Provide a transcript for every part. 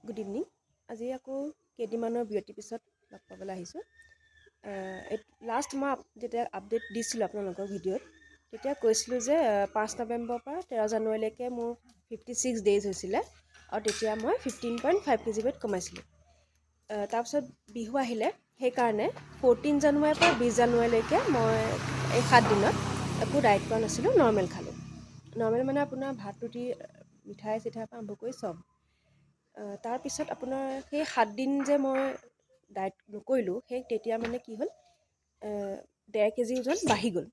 Good evening. আজি আকৌ কেইদিনমানৰ বিৰতিৰ পিছত লগ পাবলৈ আহিছোঁ। লাষ্ট মই যেতিয়া আপডেট দিছিলোঁ আপোনালোকৰ ভিডিঅ'ত, তেতিয়া কৈছিলোঁ যে 5 নৱেম্বৰৰ পৰা 13 জানুৱাৰীলৈকে মোৰ 56 ডেইজ হৈছিলে আৰু তেতিয়া মই 15.5 কেজি ৱেইট কমাইছিলোঁ। তাৰপিছত বিহু আহিলে, সেইকাৰণে 14 জানুৱাৰীৰ পৰা 20 জানুৱাৰীলৈকে মই এই 7 দিনত একো ডায়েট কৰা নাছিলোঁ, নৰ্মেল খালোঁ। নৰ্মেল মানে আপোনাৰ ভাত ৰুটি মিঠাই চিঠাই পৰা আৰম্ভ কৰি চব। তাৰপিছত আপোনাৰ সেই 7 দিন যে মই ডায়েট নকৰিলোঁ, সেই তেতিয়া মানে কি হ'ল, 1.5 কেজি ওজন বাঢ়ি গ'ল।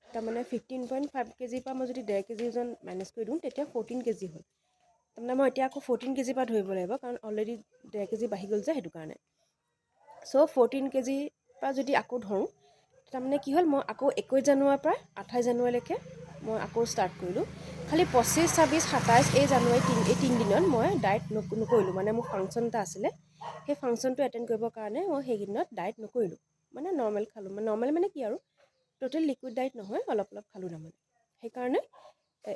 তাৰমানে 15.5 কেজিৰ পৰা মই যদি 1.5 কেজি ওজন মেনেজ কৰি দিওঁ, তেতিয়া 14 কেজি হ'ল। তাৰমানে মই এতিয়া আকৌ 14 কেজিৰ পৰা ধৰিব লাগিব, কাৰণ অলৰেডি 1.5 কেজি বাঢ়ি গ'ল যে, সেইটো কাৰণে। চ' 14 কেজিৰ পৰা যদি আকৌ ধৰোঁ, তাৰমানে কি হ'ল, মই আকৌ 21 জানুৱাৰীৰ পৰা 28 জানুৱাৰীলৈকে মই আকৌ ষ্টাৰ্ট কৰিলোঁ। খালি 25, 26, 27 এই জানুৱাৰী এই 3 দিনত মই ডায়েট নকৰিলোঁ। মানে মোৰ ফাংচন এটা আছিলে, সেই ফাংচনটো এটেণ্ড কৰিবৰ কাৰণে মই সেইকেইদিনত ডায়েট নকৰিলোঁ, মানে নৰ্মেল খালোঁ। নৰ্মেল মানে কি আৰু, টোটেল লিকুইড ডায়েট নহয়, অলপ অলপ খালোঁ তাৰমানে। সেইকাৰণে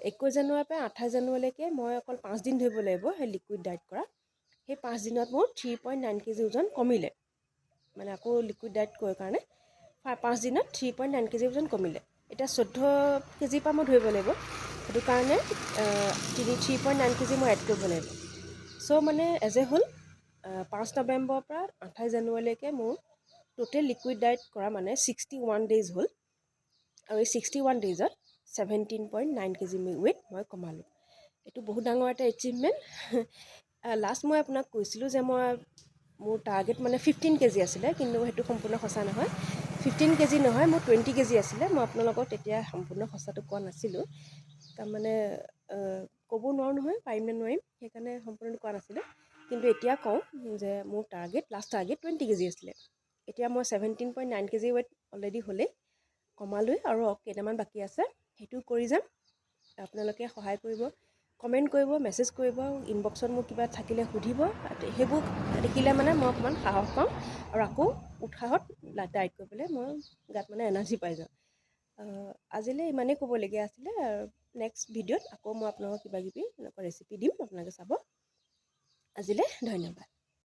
21 জানুৱাৰীৰ পৰা 28 জানুৱাৰীলৈকে মই অকল 5 দিন ধৰিব লাগিব সেই লিকুইড ডায়েট কৰা। সেই 5 দিনত মোৰ 3.9 কেজি ওজন কমিলে। মানে আকৌ লিকুইড ডায়েট কৰাৰ কাৰণে 5 দিনত 3.9 কেজি ওজন কমিলে। এতিয়া 14 কেজিৰ পৰা মই ধৰিব লাগিব, সেইটো কাৰণে 3.9 কেজি মই এড কৰিব লাগিব। চ' মানে এজ এ হ'ল 5 নৱেম্বৰৰ পৰা 28 জানুৱাৰীলৈকে মোৰ টোটেল লিকুইড ডায়েট কৰা মানে 61 ডেইজ হ'ল। আৰু এই 61 ডেইজত 17.9 কেজি ৱেইট মই কমালোঁ। এইটো বহুত ডাঙৰ এটা এচিভমেণ্ট। লাষ্ট মই আপোনাক কৈছিলোঁ যে মোৰ টাৰ্গেট মানে 15 কেজি আছিলে, কিন্তু সেইটো সম্পূৰ্ণ সঁচা নহয়। 15 কেজি নহয়, মোৰ 20 কেজি আছিলে। মই আপোনালোকক তেতিয়া সম্পূৰ্ণ সঁচাটো কোৱা নাছিলোঁ। তাৰমানে ক'ব নোৱাৰোঁ নহয়, পাৰিম নে নোৱাৰিম, সেইকাৰণে সম্পূৰ্ণ কোৱা নাছিলোঁ। কিন্তু এতিয়া কওঁ যে মোৰ লাষ্ট টাৰ্গেট 20 কেজি আছিলে। এতিয়া মই 17.9 কেজি ৱেইট অলৰেডি হ'লেই, কমালোৱেই, আৰু কেইটামান বাকী আছে, সেইটো কৰি যাম। আপোনালোকে সহায় কৰিব, কমেণ্ট কৰিব, মেছেজ কৰিব, ইনবক্সত মোৰ কিবা থাকিলে সুধিব। সেইবোৰ দেখিলে মানে মই অকণমান সাহস পাওঁ, আৰু আকৌ উৎসাহত ডায়েট কৰিবলৈ মই গাত মানে এনাৰ্জি পাই যাওঁ। আজিলৈ ইমানেই ক'বলগীয়া আছিলে। আৰু নেক্সট ভিডিঅ'ত আকৌ মই আপোনালোকক কিবাকিবি এনেকুৱা ৰেচিপি দিম, আপোনালোকে চাব। আজিলৈ ধন্যবাদ।